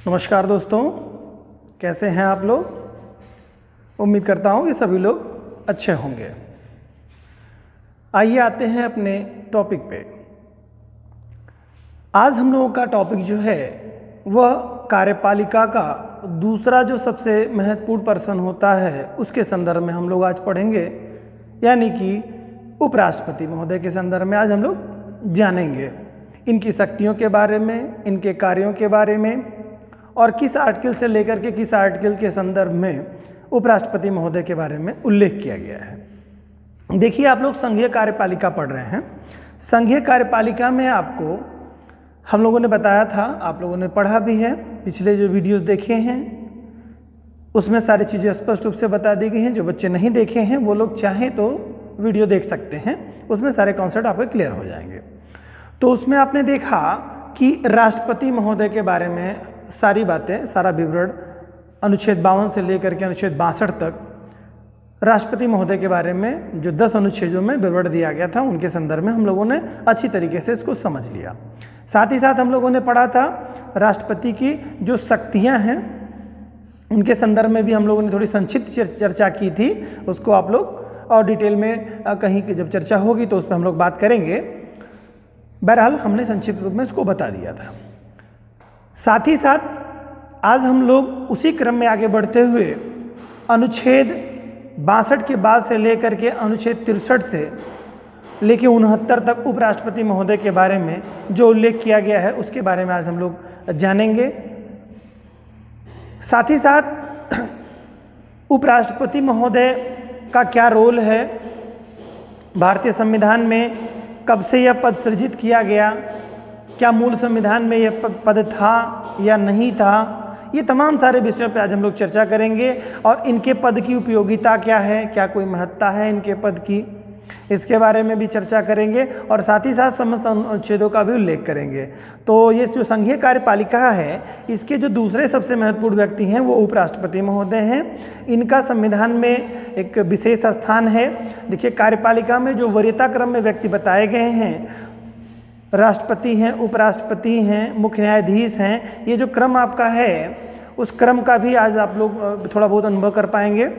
नमस्कार दोस्तों, कैसे हैं आप लोग। उम्मीद करता हूं कि सभी लोग अच्छे होंगे। आइए आते हैं अपने टॉपिक पे। आज हम लोगों का टॉपिक जो है वह कार्यपालिका का दूसरा जो सबसे महत्वपूर्ण पर्सन होता है उसके संदर्भ में हम लोग आज पढ़ेंगे, यानी कि उपराष्ट्रपति महोदय के संदर्भ में आज हम लोग जानेंगे इनकी शक्तियों के बारे में, इनके कार्यों के बारे में और किस आर्टिकल से लेकर के किस आर्टिकल के संदर्भ में उपराष्ट्रपति महोदय के बारे में उल्लेख किया गया है। देखिए, आप लोग संघीय कार्यपालिका पढ़ रहे हैं। संघीय कार्यपालिका में आपको हम लोगों ने बताया था, आप लोगों ने पढ़ा भी है, पिछले जो वीडियोस देखे हैं उसमें सारी चीज़ें स्पष्ट रूप से बता दी गई हैं। जो बच्चे नहीं देखे हैं वो लोग चाहें तो वीडियो देख सकते हैं, उसमें सारे कॉन्सेप्ट आपको क्लियर हो जाएंगे। तो उसमें आपने देखा कि राष्ट्रपति महोदय के बारे में सारी बातें, सारा विवरण अनुच्छेद 52 से लेकर के अनुच्छेद 62 तक राष्ट्रपति महोदय के बारे में जो 10 अनुच्छेदों में विवरण दिया गया था उनके संदर्भ में हम लोगों ने अच्छी तरीके से इसको समझ लिया। साथ ही साथ हम लोगों ने पढ़ा था राष्ट्रपति की जो शक्तियां हैं उनके संदर्भ में भी हम लोगों ने थोड़ी संक्षिप्त चर्चा की थी। उसको आप लोग और डिटेल में कहीं जब चर्चा होगी तो उस पर हम लोग बात करेंगे। बहरहाल हमने संक्षिप्त रूप में इसको बता दिया था। साथ ही साथ आज हम लोग उसी क्रम में आगे बढ़ते हुए अनुच्छेद 62 के बाद से लेकर के अनुच्छेद 63 से लेकर 69 तक उपराष्ट्रपति महोदय के बारे में जो उल्लेख किया गया है उसके बारे में आज हम लोग जानेंगे। साथ ही साथ उपराष्ट्रपति महोदय का क्या रोल है, भारतीय संविधान में कब से यह पद सृजित किया गया, क्या मूल संविधान में यह पद था या नहीं था, ये तमाम सारे विषयों पे आज हम लोग चर्चा करेंगे। और इनके पद की उपयोगिता क्या है, क्या कोई महत्ता है इनके पद की, इसके बारे में भी चर्चा करेंगे और साथ ही साथ समस्त अनुच्छेदों का भी उल्लेख करेंगे। तो ये जो संघीय कार्यपालिका है इसके जो दूसरे सबसे महत्वपूर्ण व्यक्ति हैं वो उपराष्ट्रपति महोदय हैं। इनका संविधान में एक विशेष स्थान है। देखिए, कार्यपालिका में जो वरीयता क्रम में व्यक्ति बताए गए हैं, राष्ट्रपति हैं, उपराष्ट्रपति हैं, मुख्य न्यायाधीश हैं, ये जो क्रम आपका है उस क्रम का भी आज आप लोग थोड़ा बहुत अनुभव कर पाएंगे।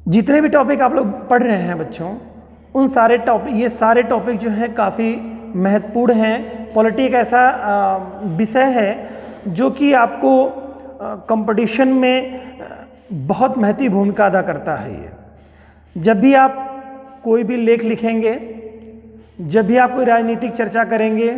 जितने भी टॉपिक आप लोग पढ़ रहे हैं बच्चों, उन सारे टॉपिक, ये सारे टॉपिक जो हैं काफ़ी महत्वपूर्ण हैं। पॉलिटी एक ऐसा विषय है जो कि आपको कंपटीशन में बहुत महत्वपूर्ण भूमिका अदा करता है। ये जब भी आप कोई भी लेख लिखेंगे, जब भी आप कोई राजनीतिक चर्चा करेंगे,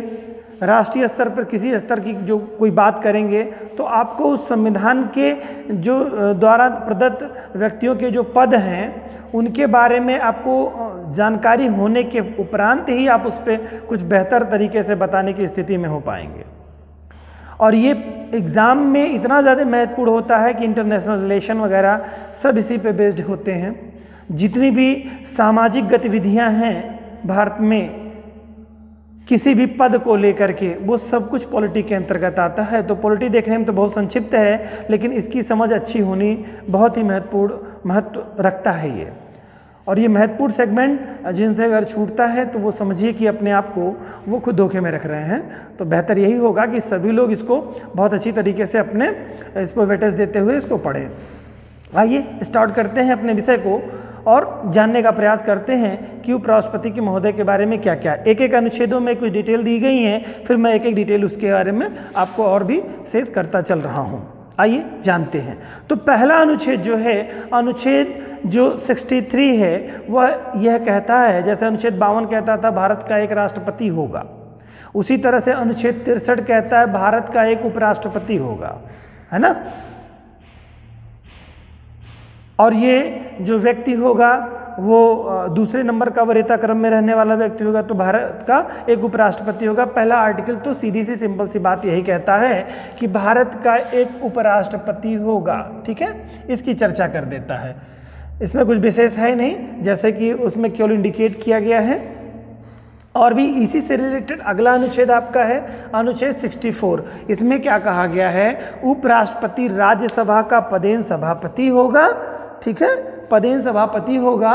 राष्ट्रीय स्तर पर किसी स्तर की जो कोई बात करेंगे, तो आपको उस संविधान के जो द्वारा प्रदत्त व्यक्तियों के जो पद हैं उनके बारे में आपको जानकारी होने के उपरांत ही आप उस पर कुछ बेहतर तरीके से बताने की स्थिति में हो पाएंगे। और ये एग्ज़ाम में इतना ज़्यादा महत्वपूर्ण होता है कि इंटरनेशनल रिलेशन वगैरह सब इसी पे बेस्ड होते हैं। जितनी भी सामाजिक गतिविधियां हैं भारत में किसी भी पद को लेकर के, वो सब कुछ पॉलिटी के अंतर्गत आता है। तो पॉलिटी देखने में तो बहुत संक्षिप्त है, लेकिन इसकी समझ अच्छी होनी बहुत ही महत्व रखता है ये। और ये महत्वपूर्ण सेगमेंट जिनसे अगर छूटता है तो वो समझिए कि अपने आप को वो खुद धोखे में रख रहे हैं। तो बेहतर यही होगा कि सभी लोग इसको बहुत अच्छी तरीके से अपने इस पर वेटेज देते हुए इसको पढ़ें। आइए स्टार्ट करते हैं अपने विषय को और जानने का प्रयास करते हैं कि उपराष्ट्रपति के महोदय के बारे में क्या क्या, एक एक अनुच्छेदों में कुछ डिटेल दी गई हैं, फिर मैं एक एक डिटेल उसके बारे में आपको और भी शेष करता चल रहा हूं। आइए जानते हैं। तो पहला अनुच्छेद जो है, अनुच्छेद जो 63 है, वह यह कहता है, जैसे अनुच्छेद 52 कहता था भारत का एक राष्ट्रपति होगा, उसी तरह से अनुच्छेद 63 कहता है भारत का एक उपराष्ट्रपति होगा, है ना। और ये जो व्यक्ति होगा वो दूसरे नंबर का वरीयता क्रम में रहने वाला व्यक्ति होगा, तो भारत का एक उपराष्ट्रपति होगा। पहला आर्टिकल तो सीधी सी सिंपल सी बात यही कहता है कि भारत का एक उपराष्ट्रपति होगा, ठीक है, इसकी चर्चा कर देता है। इसमें कुछ विशेष है नहीं, जैसे कि उसमें केवल इंडिकेट किया गया है। और भी इसी से रिलेटेड अगला अनुच्छेद आपका है अनुच्छेद 64। इसमें क्या कहा गया है, उपराष्ट्रपति राज्यसभा का पदेन सभापति होगा, ठीक है, पदेन सभापति होगा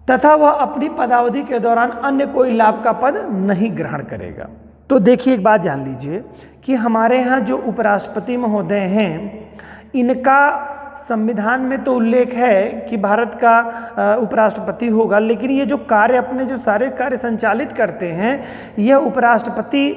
तथा वह अपनी पदावधि के दौरान अन्य कोई लाभ का पद नहीं ग्रहण करेगा। तो देखिए एक बात जान लीजिए कि हमारे यहाँ जो उपराष्ट्रपति महोदय हैं, इनका संविधान में तो उल्लेख है कि भारत का उपराष्ट्रपति होगा, लेकिन ये जो कार्य अपने जो सारे कार्य संचालित करते हैं, यह उपराष्ट्रपति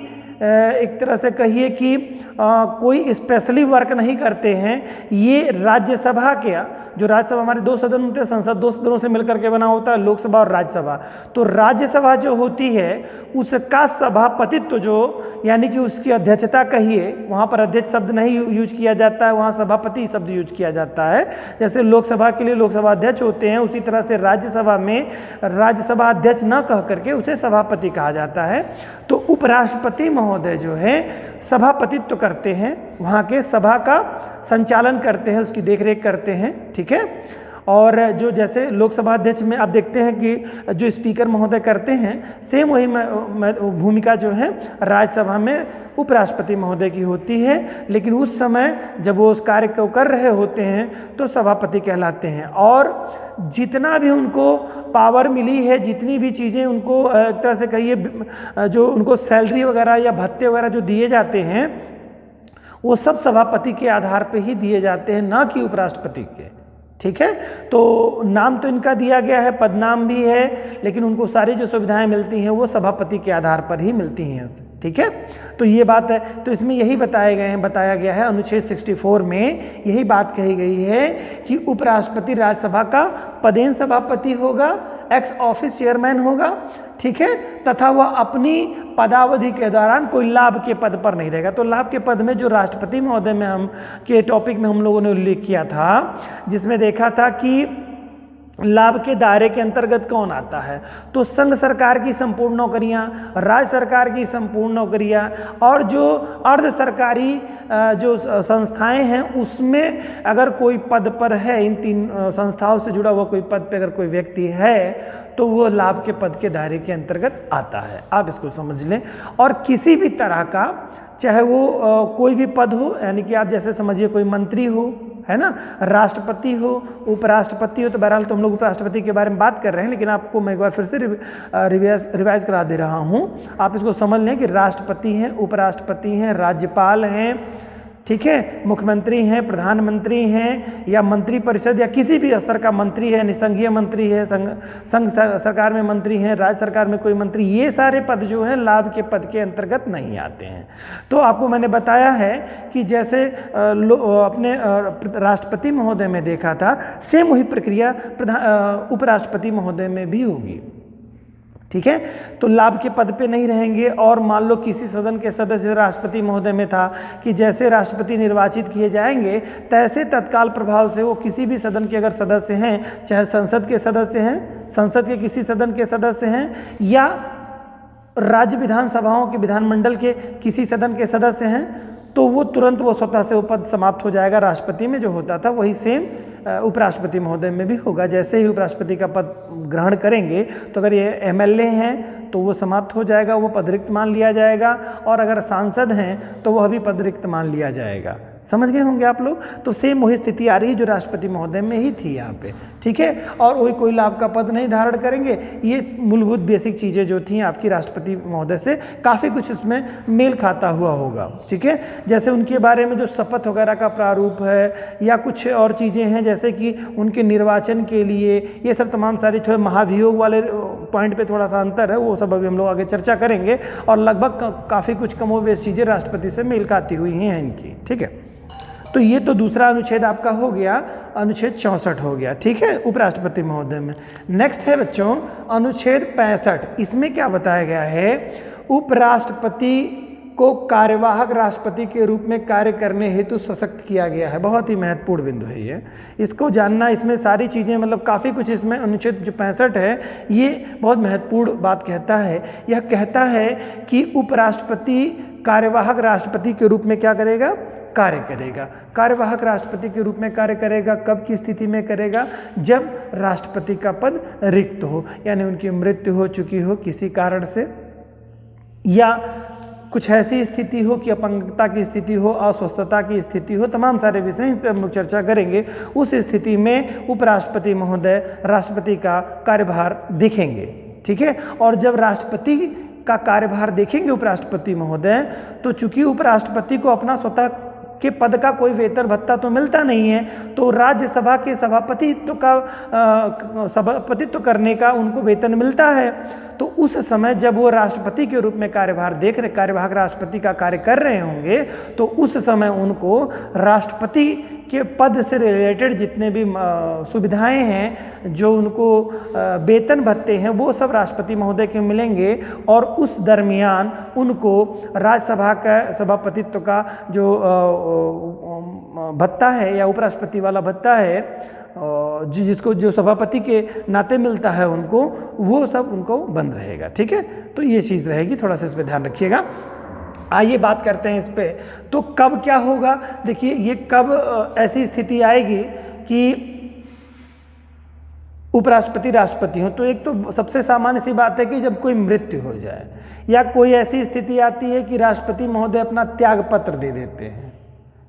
एक तरह से कहिए कि कोई स्पेशली वर्क नहीं करते हैं। ये राज्यसभा के जो राज्यसभा, हमारे दो सदन होते हैं, संसद दो सदनों से मिलकर के बना होता है, लोकसभा और राज्यसभा। तो राज्यसभा जो होती है उसका सभापतित्व जो, यानी कि उसकी अध्यक्षता कहिए, वहाँ पर अध्यक्ष शब्द नहीं यूज किया जाता है, वहाँ सभापति शब्द यूज किया जाता है। जैसे लोकसभा के लिए लोकसभा अध्यक्ष होते हैं, उसी तरह से राज्यसभा में राज्यसभा अध्यक्ष न कह करके उसे सभापति कहा जाता है। तो उपराष्ट्रपति महोदय जो है सभापतित्व करते हैं, वहाँ के सभा का संचालन करते हैं, उसकी देखरेख करते हैं, ठीक है। और जो जैसे लोकसभा अध्यक्ष में आप देखते हैं कि जो स्पीकर महोदय करते हैं, सेम वही भूमिका जो है राज्यसभा में उपराष्ट्रपति महोदय की होती है, लेकिन उस समय जब वो उस कार्य को कर रहे होते हैं तो सभापति कहलाते हैं। और जितना भी उनको पावर मिली है, जितनी भी चीज़ें उनको एक तरह से कहिए जो उनको सैलरी वगैरह या भत्ते वगैरह जो दिए जाते हैं, वो सब सभापति के आधार पे ही दिए जाते हैं, ना कि उपराष्ट्रपति के, ठीक है। तो नाम तो इनका दिया गया है, पदनाम भी है, लेकिन उनको सारी जो सुविधाएं मिलती हैं वो सभापति के आधार पर ही मिलती हैं, ठीक है। तो ये बात है। तो इसमें यही बताया गया है अनुच्छेद 64 में यही बात कही गई है कि उपराष्ट्रपति राज्यसभा का पदेन सभापति होगा, एक्स ऑफिस चेयरमैन होगा, ठीक है, तथा वह अपनी पदावधि के दौरान कोई लाभ के पद पर नहीं रहेगा। तो लाभ के पद में जो राष्ट्रपति महोदय में हम के टॉपिक में हम लोगों ने उल्लेख किया था, जिसमें देखा था कि लाभ के दायरे के अंतर्गत कौन आता है, तो संघ सरकार की संपूर्ण नौकरियां, राज्य सरकार की संपूर्ण नौकरियां, और जो अर्ध सरकारी जो संस्थाएं हैं उसमें अगर कोई पद पर है, इन तीन संस्थाओं से जुड़ा हुआ कोई पद पे अगर कोई व्यक्ति है तो वो लाभ के पद के दायरे के अंतर्गत आता है। आप इसको समझ लें। और किसी भी तरह का, चाहे वो कोई भी पद हो, यानी कि आप जैसे समझिए कोई मंत्री हो, है ना, राष्ट्रपति हो, उपराष्ट्रपति हो, तो बहरहाल तो हम लोग उपराष्ट्रपति के बारे में बात कर रहे हैं, लेकिन आपको मैं एक बार फिर से रिवाइज करा दे रहा हूँ। आप इसको समझ लें कि राष्ट्रपति हैं, उपराष्ट्रपति हैं, राज्यपाल हैं, ठीक है, मुख्यमंत्री हैं, प्रधानमंत्री हैं, या मंत्री परिषद या किसी भी स्तर का मंत्री है, निसंघीय मंत्री है, संघ सरकार में मंत्री हैं, राज्य सरकार में कोई मंत्री, ये सारे पद जो हैं लाभ के पद के अंतर्गत नहीं आते हैं। तो आपको मैंने बताया है कि जैसे अपने राष्ट्रपति महोदय में देखा था, सेम वही प्रक्रिया उपराष्ट्रपति महोदय में भी होगी, ठीक है। तो लाभ के पद पे नहीं रहेंगे। और मान लो किसी सदन के सदस्य राष्ट्रपति महोदय में था कि जैसे राष्ट्रपति निर्वाचित किए जाएंगे तैसे तत्काल प्रभाव से वो किसी भी सदन के अगर सदस्य हैं, चाहे संसद के सदस्य हैं, संसद के किसी सदन के सदस्य हैं, या राज्य विधानसभाओं के विधानमंडल के किसी सदन के सदस्य हैं, तो वो तुरंत वो स्वतः से वो पद समाप्त हो जाएगा। राष्ट्रपति में जो होता था वही सेम उपराष्ट्रपति महोदय में भी होगा। जैसे ही उपराष्ट्रपति का पद ग्रहण करेंगे तो अगर ये एमएलए हैं तो वो समाप्त हो जाएगा, वो पद रिक्त मान लिया जाएगा, और अगर सांसद हैं तो वह भी पद रिक्त मान लिया जाएगा। समझ गए होंगे आप लोग। तो सेम वही स्थिति आ रही है जो राष्ट्रपति महोदय में ही थी यहाँ पे, ठीक है। और वही कोई लाभ का पद नहीं धारण करेंगे। ये मूलभूत बेसिक चीज़ें जो थी आपकी राष्ट्रपति महोदय से काफ़ी कुछ इसमें मेल खाता हुआ होगा, ठीक है। जैसे उनके बारे में जो शपथ वगैरह का प्रारूप है या कुछ और चीज़ें हैं, जैसे कि उनके निर्वाचन के लिए, ये सब तमाम सारी थोड़े महाभियोग वाले पॉइंट पे थोड़ा सा अंतर है, वो सब अभी हम लोग आगे चर्चा करेंगे। और लगभग काफ़ी कुछ कमोबेश चीज़ें राष्ट्रपति से मेल खाती हुई हैं इनकी, ठीक है। तो ये तो दूसरा अनुच्छेद आपका हो गया, अनुच्छेद 64 हो गया, ठीक है, उपराष्ट्रपति महोदय में। नेक्स्ट है बच्चों अनुच्छेद 65। इसमें क्या बताया गया है, उपराष्ट्रपति को कार्यवाहक राष्ट्रपति के रूप में कार्य करने हेतु सशक्त किया गया है। बहुत ही महत्वपूर्ण बिंदु है ये, इसको जानना। इसमें सारी चीज़ें मतलब काफ़ी कुछ इसमें अनुच्छेद जो 65 है ये बहुत महत्वपूर्ण बात कहता है। यह कहता है कि उपराष्ट्रपति कार्यवाहक राष्ट्रपति के रूप में क्या करेगा, कार्य करेगा। कार्यवाहक राष्ट्रपति के रूप में कार्य करेगा कब की स्थिति में करेगा, जब राष्ट्रपति का पद रिक्त हो, यानी उनकी मृत्यु हो चुकी हो किसी कारण से, या कुछ ऐसी स्थिति हो कि अपंगता की स्थिति हो, अस्वस्थता की स्थिति हो, तमाम सारे विषय इस पर हम लोग चर्चा करेंगे। उस स्थिति में उपराष्ट्रपति महोदय राष्ट्रपति का कार्यभार देखेंगे, ठीक है। और जब राष्ट्रपति का कार्यभार देखेंगे उपराष्ट्रपति महोदय, तो चूंकि उपराष्ट्रपति को अपना स्वतः के पद का कोई वेतन भत्ता तो मिलता नहीं है, तो राज्यसभा के सभापतित्व करने का उनको वेतन मिलता है। तो उस समय जब वो राष्ट्रपति के रूप में कार्यवाहक राष्ट्रपति का कार्य कर रहे होंगे, तो उस समय उनको राष्ट्रपति के पद से रिलेटेड जितने भी सुविधाएं हैं, जो उनको वेतन भत्ते हैं, वो सब राष्ट्रपति महोदय के मिलेंगे। और उस दरमियान उनको राज्यसभा का सभापतित्व का जो भत्ता है या उपराष्ट्रपति वाला भत्ता है, जिसको जो सभापति के नाते मिलता है उनको, वो सब उनको बंद रहेगा। ठीक है, तो ये चीज़ रहेगी, थोड़ा सा इस पर ध्यान रखिएगा। आइए बात करते हैं इस पे, तो कब क्या होगा। देखिए, ये कब ऐसी स्थिति आएगी कि उपराष्ट्रपति राष्ट्रपति हो, तो एक तो सबसे सामान्य सी बात है कि जब कोई मृत्यु हो जाए, या कोई ऐसी स्थिति आती है कि राष्ट्रपति महोदय अपना त्याग पत्र दे देते हैं,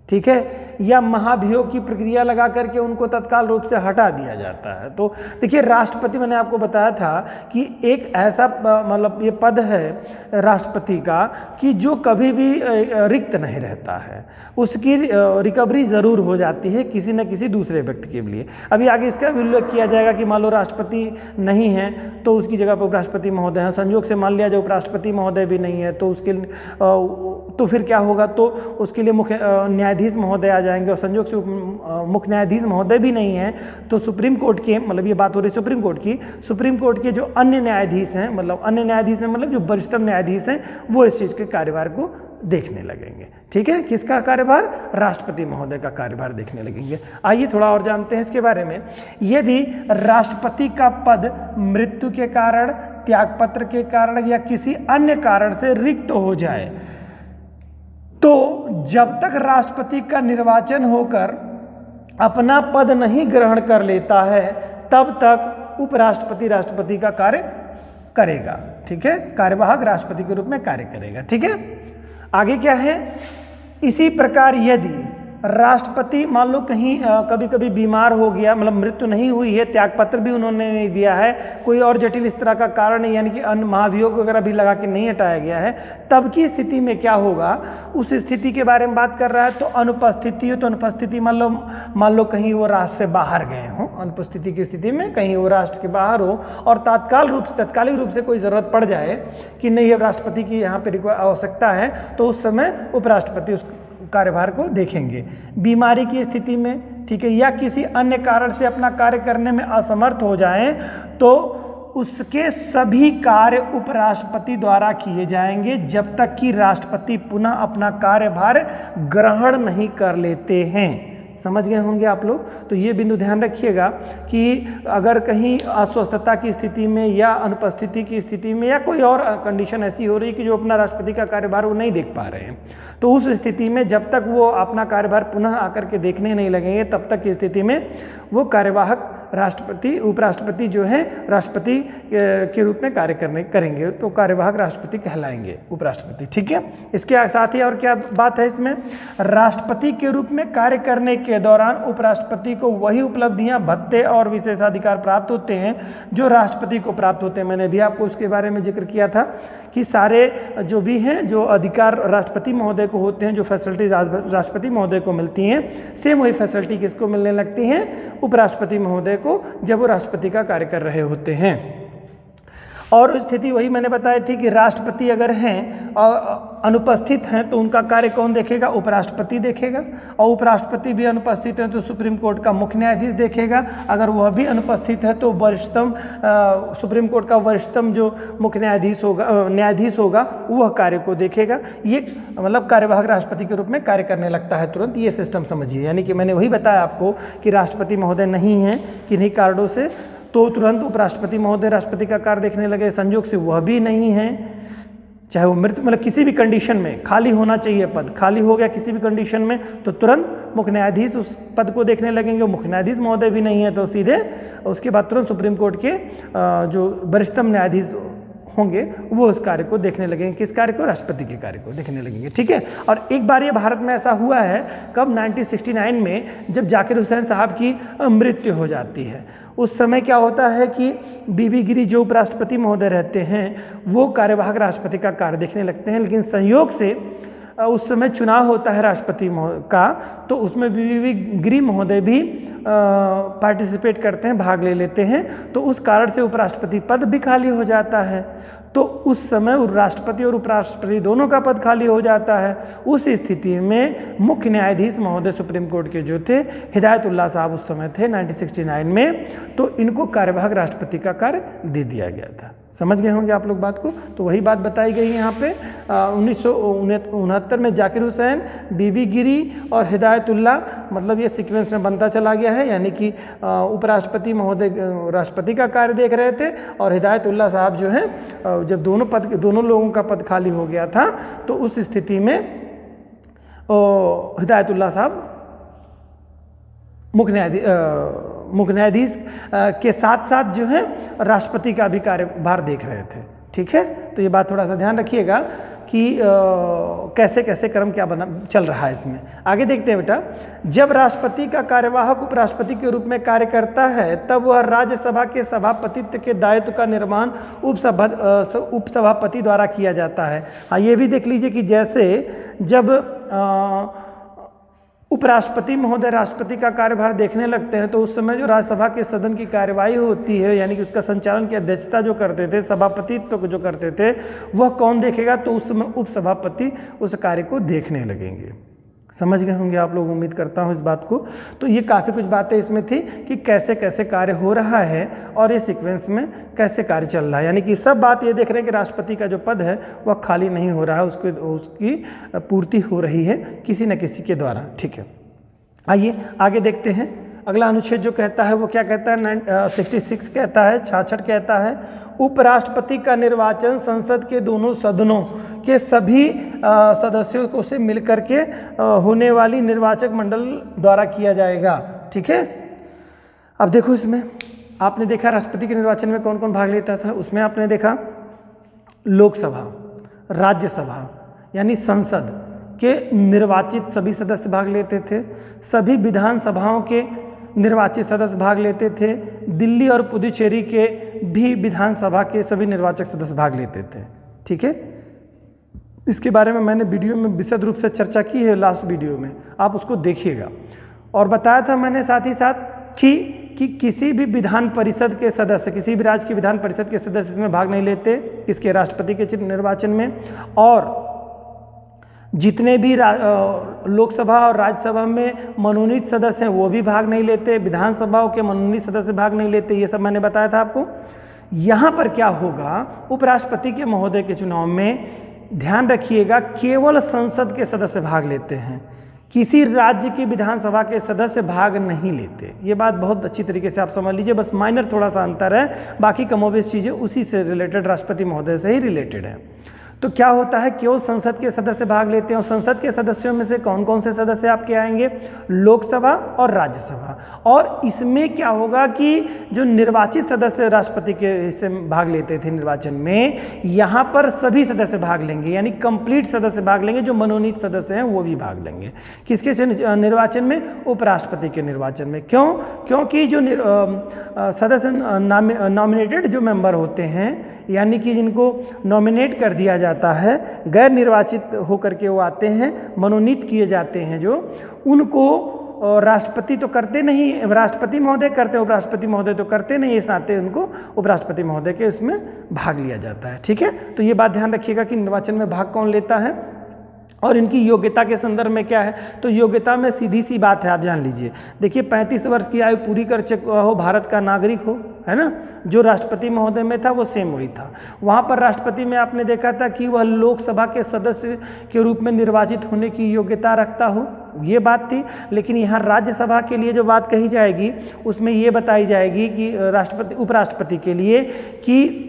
ठीक है, या महाभियोग की प्रक्रिया लगा करके उनको तत्काल रूप से हटा दिया जाता है। तो देखिए, राष्ट्रपति, मैंने आपको बताया था कि एक ऐसा मतलब ये पद है राष्ट्रपति का कि जो कभी भी रिक्त नहीं रहता है, उसकी रिकवरी ज़रूर हो जाती है किसी न किसी दूसरे व्यक्ति के लिए। अभी आगे इसका भी उल्लेख किया जाएगा कि मान लो राष्ट्रपति नहीं है तो उसकी जगह पर उपराष्ट्रपति महोदय हैं, संयोग से मान लिया जो उपराष्ट्रपति महोदय भी नहीं है तो उसके तो फिर क्या होगा, तो उसके लिए मुख्य न्यायाधीश महोदय आ जाएंगे, और संयोग से मुख्य न्यायाधीश महोदय भी नहीं है तो सुप्रीम कोर्ट के, मतलब ये बात हो रही सुप्रीम कोर्ट की, सुप्रीम कोर्ट के जो अन्य न्यायाधीश हैं, मतलब अन्य न्यायाधीश हैं मतलब जो वरिष्ठतम न्यायाधीश हैं, वो इस चीज़ के कार्यभार को देखने लगेंगे। ठीक है, किसका कार्यभार? राष्ट्रपति महोदय का कार्यभार देखने लगेंगे। आइए थोड़ा और जानते हैं इसके बारे में। यदि राष्ट्रपति का पद मृत्यु के कारण, त्यागपत्र के कारण या किसी अन्य कारण से रिक्त हो जाए, तो जब तक राष्ट्रपति का निर्वाचन होकर अपना पद नहीं ग्रहण कर लेता है, तब तक उपराष्ट्रपति राष्ट्रपति का कार्य करेगा। ठीक है, कार्यवाहक राष्ट्रपति के रूप में कार्य करेगा। ठीक है, आगे क्या है, इसी प्रकार यदि राष्ट्रपति मान लो कहीं कभी कभी बीमार हो गया, मतलब मृत्यु नहीं हुई है, त्यागपत्र भी उन्होंने नहीं दिया है, कोई और जटिल इस तरह का कारण है, यानी कि अन्य महाभियोग वगैरह भी लगा के नहीं हटाया गया है, तब की स्थिति में क्या होगा, उस स्थिति के बारे में बात कर रहा है। तो अनुपस्थिति हो, तो अनुपस्थिति मान लो कहीं वो राष्ट्र से बाहर गए हों, अनुपस्थिति की स्थिति में कहीं वो राष्ट्र के बाहर हो और तात्कालिक रूप से कोई ज़रूरत पड़ जाए कि नहीं अब राष्ट्रपति की यहाँ पर आवश्यकता है, तो उस समय उपराष्ट्रपति उस कार्यभार को देखेंगे। बीमारी की स्थिति में, ठीक है, या किसी अन्य कारण से अपना कार्य करने में असमर्थ हो जाएं, तो उसके सभी कार्य उपराष्ट्रपति द्वारा किए जाएंगे जब तक कि राष्ट्रपति पुनः अपना कार्यभार ग्रहण नहीं कर लेते हैं। समझ गए होंगे आप लोग। तो ये बिंदु ध्यान रखिएगा कि अगर कहीं अस्वस्थता की स्थिति में या अनुपस्थिति की स्थिति में या कोई और कंडीशन ऐसी हो रही कि जो अपना राष्ट्रपति का कार्यभार वो नहीं देख पा रहे हैं, तो उस स्थिति में जब तक वो अपना कार्यभार पुनः आकर के देखने नहीं लगेंगे, तब तक की स्थिति में वो कार्यवाहक राष्ट्रपति, उपराष्ट्रपति जो है राष्ट्रपति के रूप में कार्य करेंगे, तो कार्यवाहक राष्ट्रपति कहलाएंगे उपराष्ट्रपति। ठीक है, इसके साथ ही और क्या बात है इसमें, राष्ट्रपति के रूप में कार्य करने के दौरान उपराष्ट्रपति को वही उपलब्धियां, भत्ते और विशेषाधिकार प्राप्त होते हैं जो राष्ट्रपति को प्राप्त होते हैं। मैंने भी आपको उसके बारे में जिक्र किया था कि सारे जो भी हैं, जो अधिकार राष्ट्रपति महोदय को होते हैं, जो फैसिलिटीज राष्ट्रपति महोदय को मिलती हैं, सेम वही फैसिलिटी किसको मिलने लगती हैं, उपराष्ट्रपति महोदय को, जब वो राष्ट्रपति का कार्य कर रहे होते हैं। और स्थिति वही मैंने बताई थी कि राष्ट्रपति अगर हैं और अनुपस्थित हैं तो उनका कार्य कौन देखेगा, उपराष्ट्रपति देखेगा, और उपराष्ट्रपति भी अनुपस्थित हैं तो सुप्रीम कोर्ट का मुख्य न्यायाधीश देखेगा, अगर वह भी अनुपस्थित है तो वरिष्ठतम सुप्रीम कोर्ट का वरिष्ठतम जो मुख्य न्यायाधीश होगा वह कार्य को देखेगा। ये मतलब कार्यवाहक राष्ट्रपति के रूप में कार्य करने लगता है तुरंत। ये सिस्टम समझिए, यानी कि मैंने वही बताया आपको कि राष्ट्रपति महोदय नहीं हैं किन्हीं कारणों से, तो तुरंत उपराष्ट्रपति महोदय राष्ट्रपति का कार्य देखने लगे। संयोग से वह भी नहीं है, चाहे वो मृत्यु, मतलब किसी भी कंडीशन में खाली होना चाहिए, पद खाली हो गया किसी भी कंडीशन में, तो तुरंत मुख्य न्यायाधीश उस पद को देखने लगेंगे। मुख्य न्यायाधीश महोदय भी नहीं है तो सीधे उसके बाद तुरंत सुप्रीम कोर्ट के जो वरिष्ठतम न्यायाधीश होंगे वो उस कार्य को देखने लगेंगे। किस कार्य को? राष्ट्रपति के कार्य को देखने लगेंगे। ठीक है, और एक बार ये भारत में ऐसा हुआ है, कब, 1969 में, जब जाकिर हुसैन साहब की मृत्यु हो जाती है। उस समय क्या होता है कि बीबी गिरी जो उपराष्ट्रपति महोदय रहते हैं वो कार्यवाहक राष्ट्रपति का कार्य देखने लगते हैं, लेकिन संयोग से उस समय चुनाव होता है राष्ट्रपति का, तो उसमें बीबी गिरी महोदय भी पार्टिसिपेट करते हैं, भाग ले लेते हैं, तो उस कारण से उपराष्ट्रपति पद भी खाली हो जाता है। तो उस समय राष्ट्रपति और उपराष्ट्रपति दोनों का पद खाली हो जाता है। उस स्थिति में मुख्य न्यायाधीश महोदय सुप्रीम कोर्ट के जो थे हिदायतुल्लाह साहब उस समय थे 1969 में, तो इनको कार्यवाहक राष्ट्रपति का कार्य दे दिया गया था। समझ गए होंगे आप लोग बात को। तो वही बात बताई गई यहाँ पे 1969 में जाकिर हुसैन, बीबी गिरी और हिदायतुल्लाह, मतलब ये सीक्वेंस में बनता चला गया है, यानी कि उपराष्ट्रपति महोदय राष्ट्रपति का कार्य देख रहे थे और हिदायतुल्लाह साहब जो हैं जब दोनों लोगों का पद खाली हो गया था, तो उस स्थिति में हिदायतुल्लाह साहब मुख्य न्यायाधीश के साथ साथ जो है राष्ट्रपति का भी कार्यभार देख रहे थे। ठीक है, तो ये बात थोड़ा सा ध्यान रखिएगा कि कैसे कैसे क्रम क्या बना चल रहा है इसमें। आगे देखते हैं बेटा, जब राष्ट्रपति का कार्यवाहक उपराष्ट्रपति के रूप में कार्य करता है तब वह राज्यसभा के सभापतित्व के दायित्व का निर्वहन उपसभापति द्वारा किया जाता है। हाँ, ये भी देख लीजिए कि जैसे जब उपराष्ट्रपति महोदय राष्ट्रपति का कार्यभार देखने लगते हैं तो उस समय जो राज्यसभा के सदन की कार्यवाही होती है, यानी कि उसका संचालन की अध्यक्षता जो करते थे, सभापतित्व जो करते थे, वह कौन देखेगा? तो उस समय उपसभापति उस कार्य को देखने लगेंगे। समझ गए होंगे आप लोग, उम्मीद करता हूँ इस बात को। तो ये काफ़ी कुछ बातें इसमें थी कि कैसे कैसे कार्य हो रहा है और ये सीक्वेंस में कैसे कार्य चल रहा है, यानी कि सब बात ये देख रहे हैं कि राष्ट्रपति का जो पद है वह खाली नहीं हो रहा है, उसकी पूर्ति हो रही है किसी न किसी के द्वारा। ठीक है, आइए आगे देखते हैं। अगला अनुच्छेद जो कहता है वो क्या कहता है? 66 कहता है, 66 कहता है, उपराष्ट्रपति का निर्वाचन संसद के दोनों सदनों के सभी सदस्यों को से मिलकर के होने वाली निर्वाचक मंडल द्वारा किया जाएगा। ठीक है, अब देखो इसमें आपने देखा राष्ट्रपति के निर्वाचन में कौन कौन भाग लेता था। उसमें आपने देखा लोकसभा, राज्यसभा यानी संसद के निर्वाचित सभी सदस्य भाग लेते थे, सभी विधानसभाओं के निर्वाचित सदस्य भाग लेते थे, दिल्ली और पुदुचेरी के भी विधानसभा के सभी निर्वाचक सदस्य भाग लेते थे। ठीक है, इसके बारे में मैंने वीडियो में विशद रूप से चर्चा की है, लास्ट वीडियो में, आप उसको देखिएगा। और बताया था मैंने साथ ही साथ कि किसी भी विधान परिषद के सदस्य, किसी भी राज्य की विधान परिषद के सदस्य इसमें भाग नहीं लेते, किसके? राष्ट्रपति के निर्वाचन में। और जितने भी लोकसभा और राज्यसभा में मनोनीत सदस्य हैं वो भी भाग नहीं लेते, विधानसभाओं के मनोनीत सदस्य भाग नहीं लेते, ये सब मैंने बताया था आपको। यहाँ पर क्या होगा, उपराष्ट्रपति के महोदय के चुनाव में ध्यान रखिएगा केवल संसद के सदस्य भाग लेते हैं, किसी राज्य की विधानसभा के सदस्य भाग नहीं लेते। ये बात बहुत अच्छी तरीके से आप समझ लीजिए, बस माइनर थोड़ा सा अंतर है, बाकी कमोबेश चीज़ें उसी से रिलेटेड, राष्ट्रपति महोदय से ही रिलेटेड है। तो क्या होता है, केवल संसद के सदस्य भाग लेते हैं। और संसद के सदस्यों में से कौन कौन से सदस्य आपके आएंगे? लोकसभा और राज्यसभा। और इसमें क्या होगा कि जो निर्वाचित सदस्य राष्ट्रपति के हिस्से में भाग लेते थे निर्वाचन में, यहाँ पर सभी सदस्य भाग लेंगे, यानी कंप्लीट सदस्य भाग लेंगे, जो मनोनीत सदस्य हैं वो भी भाग लेंगे। किसके निर्वाचन में? उपराष्ट्रपति के निर्वाचन में। क्यों? क्योंकि जो सदस्य नॉमिनेटेड जो मेंबर होते हैं, यानी कि जिनको नॉमिनेट कर दिया जाता है, गैर निर्वाचित होकर के वो आते हैं, मनोनीत किए जाते हैं, जो उनको राष्ट्रपति तो करते नहीं, राष्ट्रपति महोदय करते हैं, उपराष्ट्रपति महोदय तो करते नहीं, इस नाते उनको उपराष्ट्रपति महोदय के इसमें भाग लिया जाता है। ठीक है, तो ये बात ध्यान रखिएगा कि निर्वाचन में भाग कौन लेता है और इनकी योग्यता के संदर्भ में क्या है। तो योग्यता में सीधी सी बात है, आप जान लीजिए। देखिए 35 वर्ष की आयु पूरी कर चुका हो, भारत का नागरिक हो, है ना। जो राष्ट्रपति महोदय में था वो सेम वही था। वहाँ पर राष्ट्रपति में आपने देखा था कि वह लोकसभा के सदस्य के रूप में निर्वाचित होने की योग्यता रखता हो, ये बात थी। लेकिन यहाँ राज्यसभा के लिए जो बात कही जाएगी उसमें ये बताई जाएगी कि राष्ट्रपति उपराष्ट्रपति के लिए कि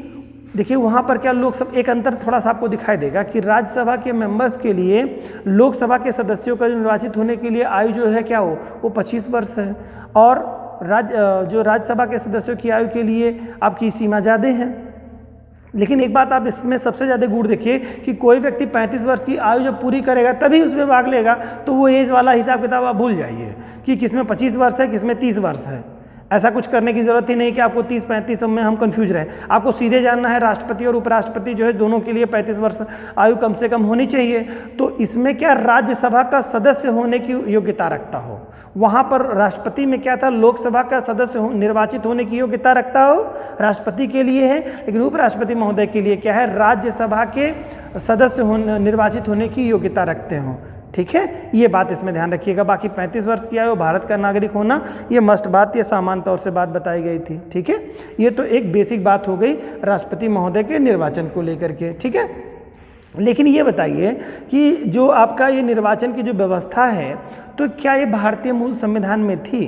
देखिए वहाँ पर क्या लोकसभा, एक अंतर थोड़ा सा आपको दिखाई देगा कि राज्यसभा के मेंबर्स के लिए लोकसभा के सदस्यों का निर्वाचित होने के लिए आयु जो है क्या हो, वो 25 वर्ष है, और जो राज्यसभा के सदस्यों की आयु के लिए आपकी सीमा ज़्यादा है। लेकिन एक बात आप इसमें सबसे ज़्यादा गुण देखिए कि कोई व्यक्ति 35 वर्ष की आयु जब पूरी करेगा तभी उसमें भाग लेगा, तो वो एज वाला हिसाब किताब आप भूल जाइए कि किसमें 25 वर्ष है, किसमें 30 वर्ष है। ऐसा कुछ करने की ज़रूरत ही नहीं कि आपको 30-35 में हम कंफ्यूज रहे। आपको सीधे जानना है राष्ट्रपति और उपराष्ट्रपति जो है दोनों के लिए 35 वर्ष आयु कम से कम होनी चाहिए। तो इसमें क्या राज्यसभा का सदस्य होने की योग्यता रखता हो, वहाँ पर राष्ट्रपति में क्या था, लोकसभा का सदस्य निर्वाचित होने की योग्यता रखता हो, राष्ट्रपति के लिए है। लेकिन उपराष्ट्रपति महोदय के लिए क्या है, राज्यसभा के सदस्य निर्वाचित होने की योग्यता रखते हों। ठीक है, ये बात इसमें ध्यान रखिएगा। बाकी 35 वर्ष की आयु, भारत का नागरिक होना, ये मस्ट बात, ये सामान्य तौर से बात बताई गई थी। ठीक है, ये तो एक बेसिक बात हो गई राष्ट्रपति महोदय के निर्वाचन को लेकर के। ठीक है, लेकिन ये बताइए कि जो आपका ये निर्वाचन की जो व्यवस्था है, तो क्या ये भारतीय मूल संविधान में थी?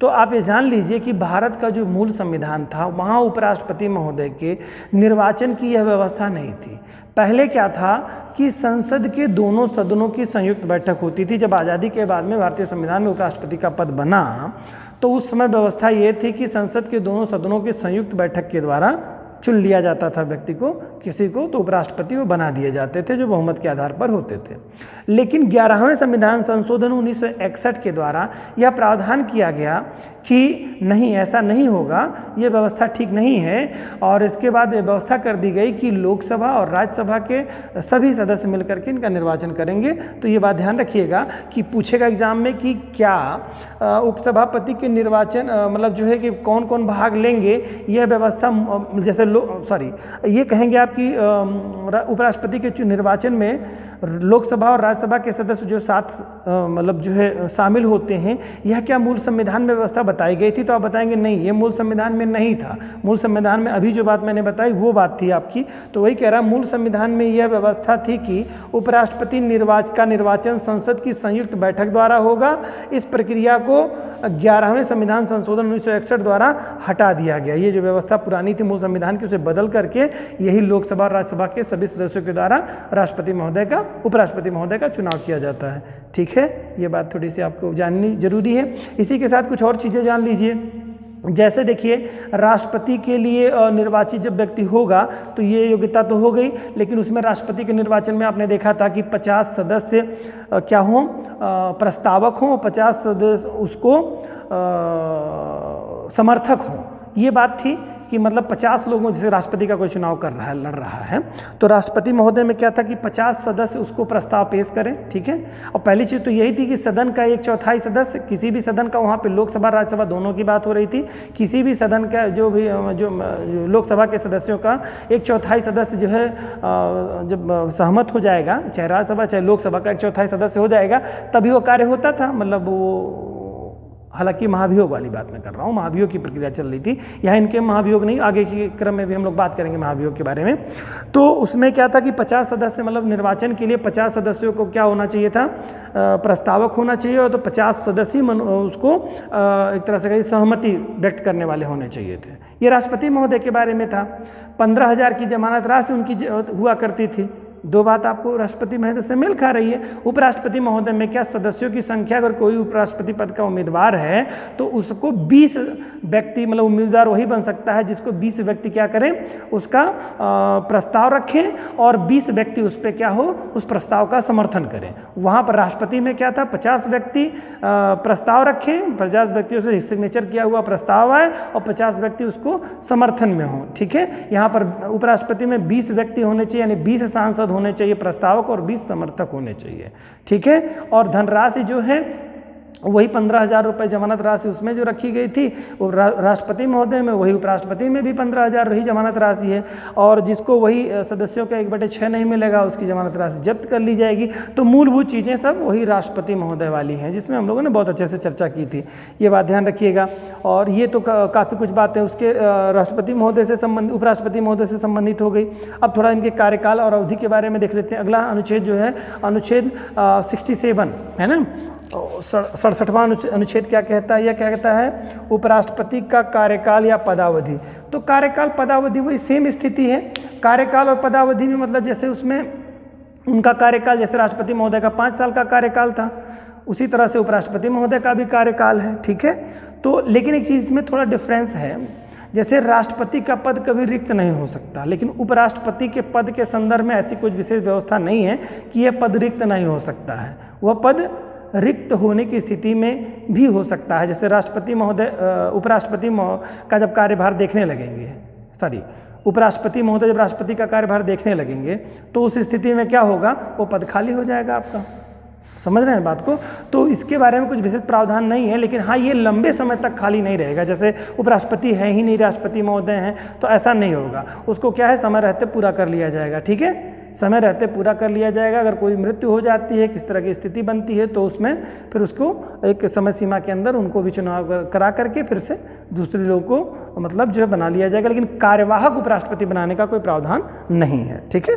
तो आप ये जान लीजिए कि भारत का जो मूल संविधान था, वहाँ उपराष्ट्रपति महोदय के निर्वाचन की यह व्यवस्था नहीं थी। पहले क्या था कि संसद के दोनों सदनों की संयुक्त बैठक होती थी। जब आज़ादी के बाद में भारतीय संविधान में उपराष्ट्रपति का पद बना, तो उस समय व्यवस्था ये थी कि संसद के दोनों सदनों की संयुक्त बैठक के द्वारा चुन लिया जाता था व्यक्ति को, किसी को, तो उपराष्ट्रपति वो बना दिए जाते थे जो बहुमत के आधार पर होते थे। लेकिन 11वें संविधान संशोधन 1961 के द्वारा यह प्रावधान किया गया कि नहीं, ऐसा नहीं होगा, ये व्यवस्था ठीक नहीं है। और इसके बाद ये व्यवस्था कर दी गई कि लोकसभा और राज्यसभा के सभी सदस्य मिलकर के इनका निर्वाचन करेंगे। तो ये बात ध्यान रखिएगा कि पूछेगा एग्जाम में कि क्या उपसभापति के निर्वाचन मतलब जो है कि कौन कौन भाग लेंगे, यह व्यवस्था जैसे ये कहेंगे आप कि उपराष्ट्रपति के निर्वाचन में लोकसभा और राज्यसभा के सदस्य जो साथ मतलब जो है शामिल होते हैं, यह क्या मूल संविधान में व्यवस्था बताई गई थी? तो आप बताएंगे नहीं, ये मूल संविधान में नहीं था। मूल संविधान में अभी जो बात मैंने बताई वो बात थी आपकी। तो वही कह रहा, मूल संविधान में यह व्यवस्था थी कि उपराष्ट्रपति का निर्वाचन संसद की संयुक्त बैठक द्वारा होगा। इस प्रक्रिया को 11वें संविधान संशोधन 1961 द्वारा हटा दिया गया। ये जो व्यवस्था पुरानी थी मूल संविधान की, उसे बदल करके यही लोकसभा और राज्यसभा के सभी सदस्यों के द्वारा राष्ट्रपति महोदय का, उपराष्ट्रपति महोदय का चुनाव किया जाता है। ठीक है, ये बात थोड़ी सी आपको जाननी जरूरी है। इसी के साथ कुछ और चीज़ें जान लीजिए। जैसे देखिए, राष्ट्रपति के लिए निर्वाचित जब व्यक्ति होगा तो ये योग्यता तो हो गई, लेकिन उसमें राष्ट्रपति के निर्वाचन में आपने देखा था कि 50 सदस्य क्या हों, प्रस्तावक हों, 50 सदस्य उसको समर्थक हों। ये बात थी कि मतलब 50 लोगों, जैसे राष्ट्रपति का कोई चुनाव कर रहा है, लड़ रहा है, तो राष्ट्रपति महोदय में क्या था कि 50 सदस्य उसको प्रस्ताव पेश करें। ठीक है, और पहली चीज़ तो यही थी कि सदन का 1/4 सदस्य, किसी भी सदन का, वहाँ पे लोकसभा राज्यसभा दोनों की बात हो रही थी, किसी भी सदन का जो लोकसभा के सदस्यों का 1/4 सदस्य जो है जब सहमत हो जाएगा, चाहे राज्यसभा चाहे लोकसभा का 1/4 सदस्य हो जाएगा, तभी वो कार्य होता था। मतलब वो, हालांकि महाभियोग वाली बात मैं कर रहा हूँ, महाभियोग की प्रक्रिया चल रही थी, यहाँ इनके महाभियोग नहीं, आगे के क्रम में भी हम लोग बात करेंगे महाभियोग के बारे में। तो उसमें क्या था कि 50 सदस्य, मतलब निर्वाचन के लिए 50 सदस्यों को क्या होना चाहिए था, प्रस्तावक होना चाहिए, और तो 50 सदस्य उसको एक तरह से कहीं सहमति व्यक्त करने वाले होने चाहिए थे। ये राष्ट्रपति महोदय के बारे में था। 15,000 की जमानत राशि उनकी हुआ करती थी। दो बात आपको राष्ट्रपति महोदय से मेल खा रही है। उपराष्ट्रपति महोदय में क्या सदस्यों की संख्या, अगर कोई उपराष्ट्रपति पद का उम्मीदवार है तो उसको 20 व्यक्ति, मतलब उम्मीदवार वही बन सकता है जिसको 20 व्यक्ति क्या करें, उसका प्रस्ताव रखें और 20 व्यक्ति उस पर क्या हो, उस प्रस्ताव का समर्थन करें। वहाँ पर राष्ट्रपति में क्या था, 50 व्यक्ति प्रस्ताव रखें, 50 व्यक्तियों से सिग्नेचर किया हुआ प्रस्ताव आए और 50 व्यक्ति उसको समर्थन में हों। ठीक है, यहाँ पर उपराष्ट्रपति में 20 व्यक्ति होने चाहिए, यानी 20 सांसद होने चाहिए प्रस्तावक और 20 समर्थक होने चाहिए। ठीक है, और धनराशि जो है वही 15,000 रुपये जमानत राशि उसमें जो रखी गई थी, वो राष्ट्रपति महोदय में, वही उपराष्ट्रपति में भी 15,000 रही जमानत राशि है। और जिसको वही सदस्यों का 1/6 नहीं मिलेगा, उसकी जमानत राशि जब्त कर ली जाएगी। तो मूलभूत चीज़ें सब वही राष्ट्रपति महोदय वाली हैं, जिसमें हम लोगों ने बहुत अच्छे से चर्चा की थी। ये बात ध्यान रखिएगा। और ये तो काफ़ी कुछ बातें उसके राष्ट्रपति महोदय से संबंधित, उपराष्ट्रपति महोदय से संबंधित हो गई। अब थोड़ा इनके कार्यकाल और अवधि के बारे में देख लेते हैं। अगला अनुच्छेद जो है, अनुच्छेद 67 है ना, 67वां अनुच्छेद क्या कहता है? यह क्या कहता है, उपराष्ट्रपति का कार्यकाल या पदावधि। तो कार्यकाल पदावधि वही सेम स्थिति है। कार्यकाल और पदावधि में मतलब जैसे उसमें उनका कार्यकाल, जैसे राष्ट्रपति महोदय का 5 साल का कार्यकाल था, उसी तरह से उपराष्ट्रपति महोदय का भी कार्यकाल है। ठीक है, तो लेकिन एक चीज़ में थोड़ा डिफरेंस है। जैसे राष्ट्रपति का पद कभी रिक्त नहीं हो सकता, लेकिन उपराष्ट्रपति के पद के संदर्भ में ऐसी कुछ विशेष व्यवस्था नहीं है कि यह पद रिक्त नहीं हो सकता है। वह पद रिक्त होने की स्थिति में भी हो सकता है। जैसे राष्ट्रपति महोदय उपराष्ट्रपति का जब कार्यभार देखने लगेंगे, उपराष्ट्रपति महोदय जब राष्ट्रपति का कार्यभार देखने लगेंगे तो उस स्थिति में क्या होगा, वो पद खाली हो जाएगा आपका। समझ रहे हैं बात को? तो इसके बारे में कुछ विशेष प्रावधान नहीं है, लेकिन हाँ ये लंबे समय तक खाली नहीं रहेगा। जैसे उपराष्ट्रपति है ही नहीं, राष्ट्रपति महोदय हैं, तो ऐसा नहीं होगा। उसको क्या है, समय रहते पूरा कर लिया जाएगा। ठीक है, समय रहते पूरा कर लिया जाएगा। अगर कोई मृत्यु हो जाती है, किस तरह की स्थिति बनती है, तो उसमें फिर उसको एक समय सीमा के अंदर उनको भी चुनाव करा करके फिर से दूसरे लोगों को मतलब जो है बना लिया जाएगा। लेकिन कार्यवाहक उपराष्ट्रपति बनाने का कोई प्रावधान नहीं है। ठीक है,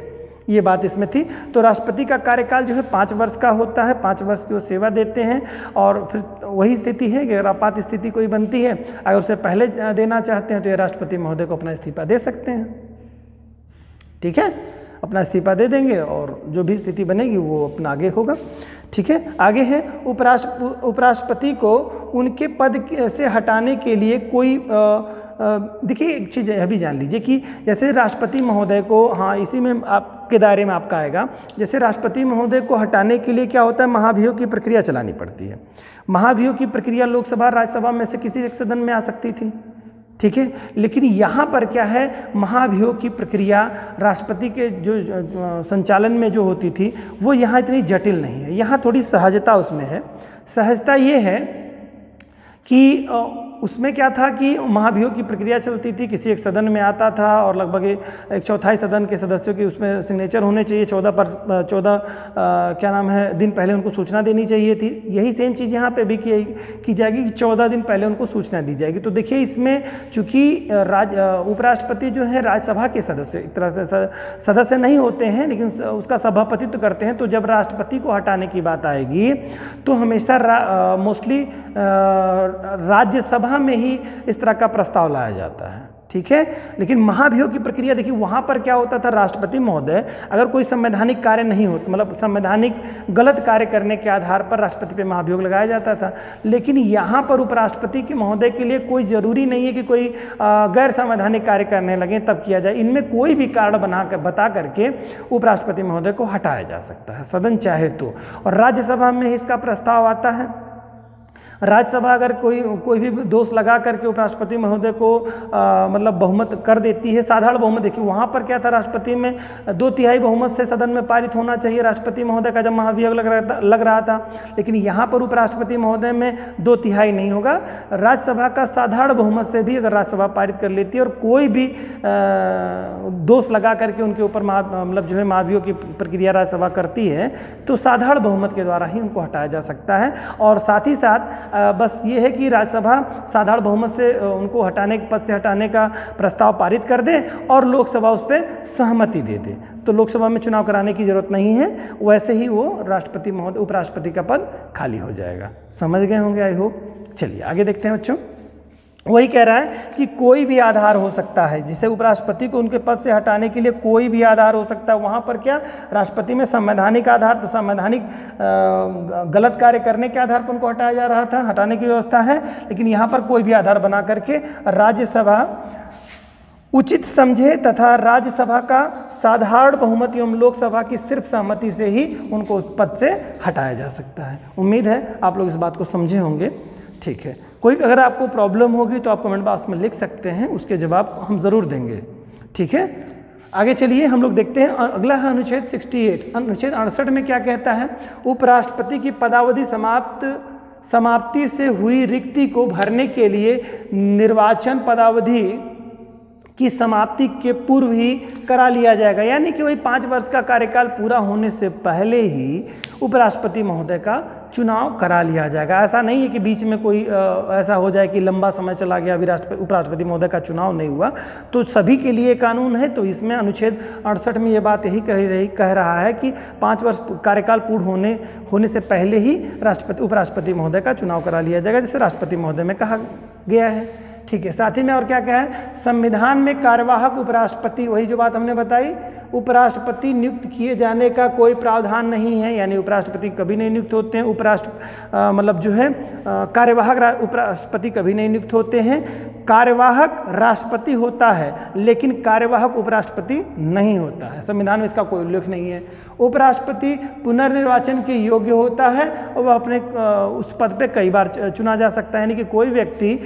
ये बात इसमें थी। तो राष्ट्रपति का कार्यकाल जो है 5 वर्ष का होता है, 5 वर्ष की वो सेवा देते हैं। और फिर वही स्थिति है कि अगर आपात स्थिति कोई बनती है, अगर उसे पहले देना चाहते हैं तो ये राष्ट्रपति महोदय को अपना इस्तीफा दे सकते हैं। ठीक है, अपना इस्तीफा दे देंगे और जो भी स्थिति बनेगी वो अपना आगे होगा। ठीक है, आगे है उपराष्ट्रपति को उनके पद से हटाने के लिए कोई देखिए एक चीज़ अभी जान लीजिए कि जैसे राष्ट्रपति महोदय को, हाँ इसी में आपके दायरे में आपका आएगा, जैसे राष्ट्रपति महोदय को हटाने के लिए क्या होता है, महाभियोग की प्रक्रिया चलानी पड़ती है। महाभियोग की प्रक्रिया लोकसभा राज्यसभा में से किसी एक सदन में आ सकती थी। ठीक है, लेकिन यहाँ पर क्या है, महाभियोग की प्रक्रिया राष्ट्रपति के जो संचालन में जो होती थी वो यहाँ इतनी जटिल नहीं है। यहाँ थोड़ी सहजता उसमें है। सहजता ये है कि उसमें क्या था कि महाभियोग की प्रक्रिया चलती थी, किसी एक सदन में आता था और लगभग 1/4 सदन के सदस्यों की उसमें सिग्नेचर होने चाहिए। 14 क्या नाम है दिन पहले उनको सूचना देनी चाहिए थी। यही सेम चीज़ यहाँ पे भी की जाएगी कि 14 दिन पहले उनको सूचना दी जाएगी। तो देखिए इसमें चूँकि उपराष्ट्रपति जो है राज्यसभा के सदस्य एक तरह से सदस्य नहीं होते हैं, लेकिन उसका सभापतित्व करते हैं। तो जब राष्ट्रपति को हटाने की बात आएगी तो हमेशा मोस्टली राज्यसभा में ही इस तरह का प्रस्ताव लाया जाता है। ठीक है, लेकिन महाभियोग की प्रक्रिया देखिए वहाँ पर क्या होता था, राष्ट्रपति महोदय अगर कोई संवैधानिक कार्य नहीं होता, मतलब संवैधानिक गलत कार्य करने के आधार पर राष्ट्रपति पे महाभियोग लगाया जाता था। लेकिन यहाँ पर उपराष्ट्रपति के महोदय के लिए कोई ज़रूरी नहीं है कि कोई गैर संवैधानिक कार्य करने लगे तब किया जाए। इनमें कोई भी कारण बता करके उपराष्ट्रपति महोदय को हटाया जा सकता है, सदन चाहे तो। और राज्यसभा में इसका प्रस्ताव आता है। राज्यसभा अगर कोई भी दोष लगा करके उपराष्ट्रपति महोदय को मतलब बहुमत कर देती है, साधारण बहुमत। देखिए वहाँ पर क्या था, राष्ट्रपति में 2/3 बहुमत से सदन में पारित होना चाहिए राष्ट्रपति महोदय का जब महाभियोग लग रहा था। लेकिन यहाँ पर उपराष्ट्रपति महोदय में 2/3 नहीं होगा, राज्यसभा का साधारण बहुमत से भी अगर राज्यसभा पारित कर लेती है और कोई भी दोष लगा करके उनके ऊपर मतलब जो है महाभियोग की प्रक्रिया राज्यसभा करती है तो साधारण बहुमत के द्वारा ही उनको हटाया जा सकता है। और साथ ही साथ बस ये है कि राज्यसभा साधारण बहुमत से उनको पद से हटाने का प्रस्ताव पारित कर दे और लोकसभा उस पर सहमति दे दे, तो लोकसभा में चुनाव कराने की जरूरत नहीं है। वैसे ही वो राष्ट्रपति महोदय उपराष्ट्रपति का पद खाली हो जाएगा। समझ गए होंगे आई होप। चलिए आगे देखते हैं बच्चों। वही कह रहा है कि कोई भी आधार हो सकता है, जिसे उपराष्ट्रपति को उनके पद से हटाने के लिए कोई भी आधार हो सकता है। वहाँ पर क्या, राष्ट्रपति में संवैधानिक आधार, तो संवैधानिक गलत कार्य करने के आधार पर उनको हटाया जा रहा था, हटाने की व्यवस्था है। लेकिन यहाँ पर कोई भी आधार बना करके राज्यसभा उचित समझे तथा राज्यसभा का साधारण बहुमत एवं लोकसभा की सिर्फ सहमति से ही उनको उस पद से हटाया जा सकता है। उम्मीद है आप लोग इस बात को समझे होंगे। ठीक है, कोई अगर आपको प्रॉब्लम होगी तो आप कमेंट बॉक्स में लिख सकते हैं, उसके जवाब हम ज़रूर देंगे। ठीक है, आगे चलिए हम लोग देखते हैं। अगला है अनुच्छेद 68। अनुच्छेद 68 में क्या कहता है, उपराष्ट्रपति की पदावधि समाप्ति से हुई रिक्ति को भरने के लिए निर्वाचन पदावधि की समाप्ति के पूर्व ही करा लिया जाएगा। यानी कि वही 5 वर्ष का कार्यकाल पूरा होने से पहले ही उपराष्ट्रपति महोदय का चुनाव करा लिया जाएगा। ऐसा नहीं है कि बीच में कोई ऐसा हो जाए कि लंबा समय चला गया, अभी उपराष्ट्रपति महोदय का चुनाव नहीं हुआ। तो सभी के लिए कानून है। तो इसमें अनुच्छेद 68 में ये बात यही कह रहा है कि 5 वर्ष कार्यकाल पूर्ण होने से पहले ही उपराष्ट्रपति महोदय का चुनाव करा लिया जाएगा, जैसे राष्ट्रपति महोदय में कहा गया है। ठीक है, साथ ही में और क्या है, संविधान में कार्यवाहक उपराष्ट्रपति, वही जो बात हमने बताई, उपराष्ट्रपति नियुक्त किए जाने का कोई प्रावधान नहीं है, यानी उपराष्ट्रपति कभी नहीं नियुक्त होते हैं। मतलब जो है कार्यवाहक उपराष्ट्रपति कभी नहीं नियुक्त होते हैं। कार्यवाहक राष्ट्रपति होता है लेकिन कार्यवाहक उपराष्ट्रपति नहीं होता है, संविधान में इसका कोई उल्लेख नहीं है। उपराष्ट्रपति पुनर्निर्वाचन के योग्य होता है और वह अपने उस पद पे कई बार चुना जा सकता है, यानी कि कोई व्यक्ति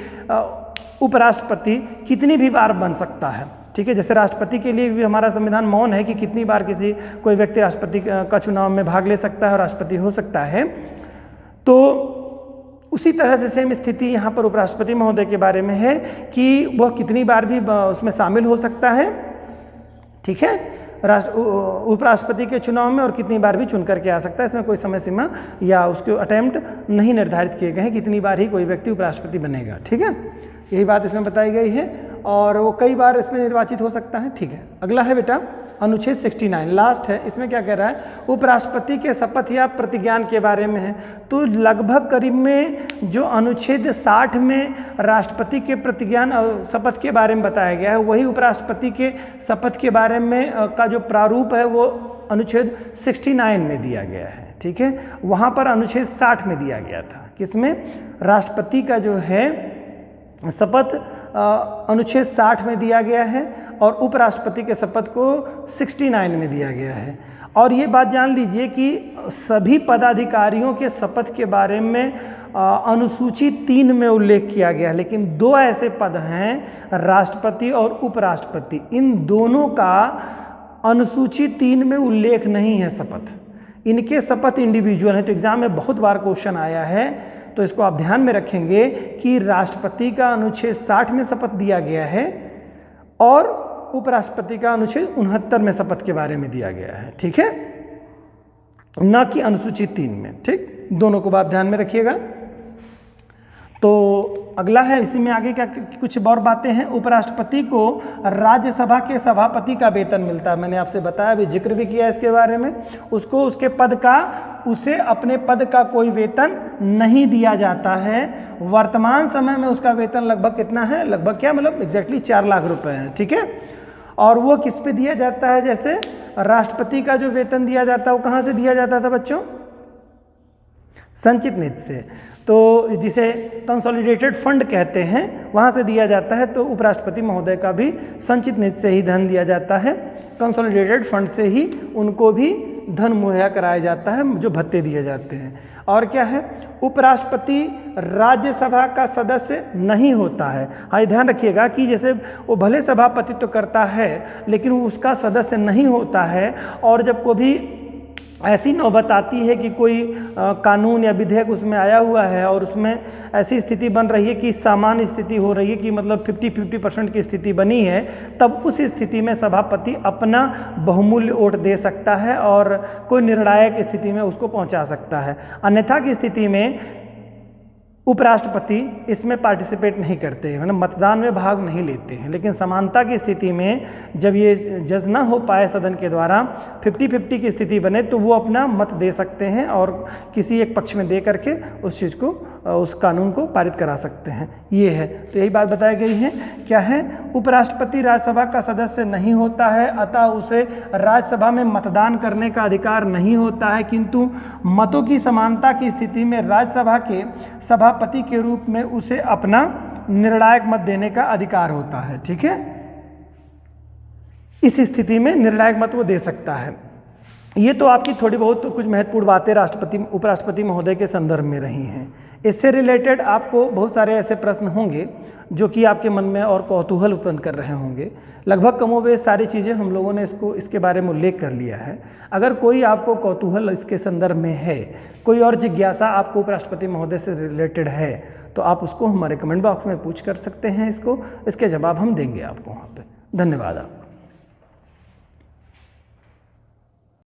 उपराष्ट्रपति कितनी भी बार बन सकता है। ठीक है, जैसे राष्ट्रपति के लिए भी हमारा संविधान मौन है कि कितनी बार कोई व्यक्ति राष्ट्रपति का चुनाव में भाग ले सकता है और राष्ट्रपति हो सकता है। तो उसी तरह से सेम स्थिति यहाँ पर उपराष्ट्रपति महोदय के बारे में है कि वह कितनी बार भी उसमें शामिल हो सकता है। ठीक है, उपराष्ट्रपति के चुनाव में और कितनी बार भी चुन करके आ सकता है, इसमें कोई समय सीमा या उसके अटेम्प्ट नहीं निर्धारित किए गए हैं, कितनी बार ही कोई व्यक्ति उपराष्ट्रपति बनेगा। ठीक है, यही बात इसमें बताई गई है और वो कई बार इसमें निर्वाचित हो सकता है। ठीक है, अगला है बेटा अनुच्छेद 69, लास्ट है। इसमें क्या कह रहा है, उपराष्ट्रपति के शपथ या प्रतिज्ञान के बारे में है। तो लगभग करीब में जो अनुच्छेद 60 में राष्ट्रपति के प्रतिज्ञान और शपथ के बारे में बताया गया है, वही उपराष्ट्रपति के शपथ के बारे में का जो प्रारूप है वो अनुच्छेद 69 में दिया गया है। ठीक है, वहाँ पर अनुच्छेद 60 में दिया गया था, किसमें, राष्ट्रपति का जो है शपथ अनुच्छेद 60 में दिया गया है और उपराष्ट्रपति के शपथ को 69 में दिया गया है। और ये बात जान लीजिए कि सभी पदाधिकारियों के शपथ के बारे में अनुसूची 3 में उल्लेख किया गया है, लेकिन 2 ऐसे पद हैं, राष्ट्रपति और उपराष्ट्रपति, इन दोनों का अनुसूची 3 में उल्लेख नहीं है शपथ। इनके शपथ इंडिविजुअल है। तो एग्जाम में बहुत बार क्वेश्चन आया है, तो इसको आप ध्यान में रखेंगे कि राष्ट्रपति का अनुच्छेद 60 में शपथ दिया गया है और उपराष्ट्रपति का अनुच्छेद 69 में शपथ के बारे में दिया गया है। ठीक है, न कि अनुसूची 3 में। ठीक, दोनों को आप ध्यान में रखिएगा। तो अगला है, इसी में आगे क्या कुछ और बातें हैं। उपराष्ट्रपति को राज्यसभा के सभापति का वेतन मिलता है, मैंने आपसे बताया, अभी जिक्र भी किया इसके बारे में। उसको उसके पद का, उसे अपने पद का कोई वेतन नहीं दिया जाता है। वर्तमान समय में उसका वेतन लगभग कितना है, लगभग क्या मतलब एग्जैक्टली 4 लाख रुपए है। ठीक है, और वो किस पे दिया जाता है, जैसे राष्ट्रपति का जो वेतन दिया जाता है वो कहाँ से दिया जाता था बच्चों, संचित निधि से, तो जिसे कंसोलिडेटेड फंड कहते हैं, वहाँ से दिया जाता है। तो उपराष्ट्रपति महोदय का भी संचित निधि से ही धन दिया जाता है, कंसोलिडेटेड फंड से ही उनको भी धन मुहैया कराया जाता है, जो भत्ते दिए जाते हैं। और क्या है, उपराष्ट्रपति राज्यसभा का सदस्य नहीं होता है। हाँ, ध्यान रखिएगा कि जैसे वो भले सभापतित्व तो करता है लेकिन वो उसका सदस्य नहीं होता है। और जब कभी ऐसी नौबत आती है कि कोई कानून या विधेयक उसमें आया हुआ है और उसमें ऐसी स्थिति बन रही है कि सामान्य स्थिति हो रही है कि मतलब 50-50% की स्थिति बनी है, तब उस स्थिति में सभापति अपना बहुमूल्य वोट दे सकता है और कोई निर्णायक स्थिति में उसको पहुंचा सकता है। अन्यथा की स्थिति में उपराष्ट्रपति इसमें पार्टिसिपेट नहीं करते हैं, मतलब मतदान में भाग नहीं लेते हैं। लेकिन समानता की स्थिति में जब ये जज ना हो पाए सदन के द्वारा, 50-50 की स्थिति बने, तो वो अपना मत दे सकते हैं और किसी एक पक्ष में दे करके उस चीज़ को, उस कानून को पारित करा सकते हैं। ये है, तो यही बात बताई गई है। क्या है, उपराष्ट्रपति राज्यसभा का सदस्य नहीं होता है, अतः उसे राज्यसभा में मतदान करने का अधिकार नहीं होता है, किंतु मतों की समानता की स्थिति में राज्यसभा के सभापति के रूप में उसे अपना निर्णायक मत देने का अधिकार होता है। ठीक है, इस स्थिति में निर्णायक मत वो दे सकता है। ये तो आपकी थोड़ी बहुत तो कुछ महत्वपूर्ण बातें राष्ट्रपति उपराष्ट्रपति महोदय के संदर्भ में रही हैं। इससे रिलेटेड आपको बहुत सारे ऐसे प्रश्न होंगे जो कि आपके मन में और कौतूहल उत्पन्न कर रहे होंगे। लगभग कमोबेश सारी चीज़ें हम लोगों ने इसके बारे में उल्लेख कर लिया है। अगर कोई आपको कौतूहल इसके संदर्भ में है, कोई और जिज्ञासा आपको उपराष्ट्रपति महोदय से रिलेटेड है, तो आप उसको हमारे कमेंट बॉक्स में पूछ कर सकते हैं। इसके जवाब हम देंगे आपको वहाँ पे। धन्यवाद आपका।